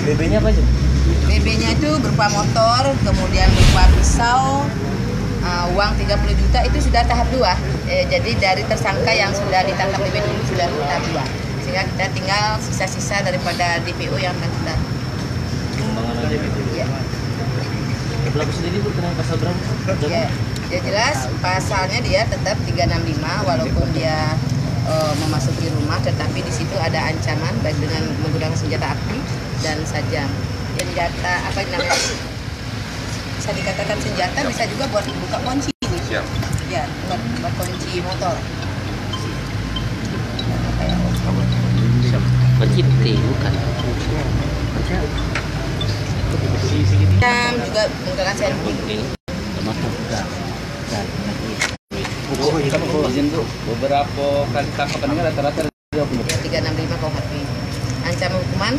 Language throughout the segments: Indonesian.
BB-nya apa aja? BB-nya itu berupa motor, kemudian berupa pisau, uang 30 juta itu sudah tahap 2. Jadi dari tersangka yang sudah ditangkap BB dulu sudah tahap 2. Sehingga kita tinggal sisa-sisa daripada DPO yang akan kita Pengembangan aja gitu. ya. Pelaku sendiri Bu kena pasal berapa? Ya jelas pasalnya dia tetap 365 walaupun dia memasuki rumah, tetapi di situ ada ancaman baik dengan menggunakan senjata api dan sajam. Senjata apa namanya? Bisa dikatakan senjata, bisa juga buat buka kunci. Siap. Ya, buat kunci motor. Kunci bukan. Jam juga menggunakan sendok. Termasuk enggak. Izin Bu, beberapa kali tangkapan ini rata-rata 365 KUHP. Ancaman hukuman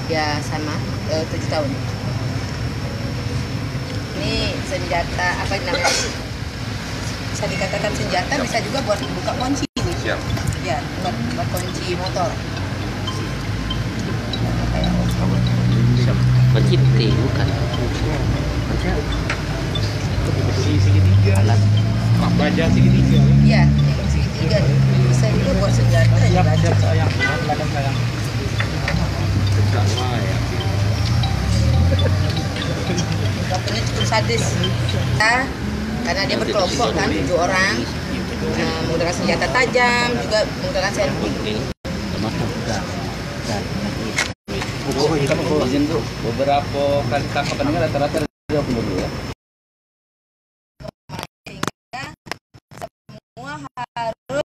ya sama 7 tahun. Ini senjata apa namanya? Bisa dikatakan senjata, bisa juga buat buka kunci. siap. Ya, buat kunci motor. Kunci bukan. Segitiga. Alat. Baja segitiga. Iya, yang segitiga. Bisa juga buat senjata. Ya, sayang. Ladang sayang. Pelakunya cukup sadis. Karena dia berkelompok kan, 7 orang. Menggunakan senjata tajam, juga menggunakan sendok. Termasuk enggak. Izin Bu, beberapa kali tangkapan ini rata-rata 30 ya. Semua harus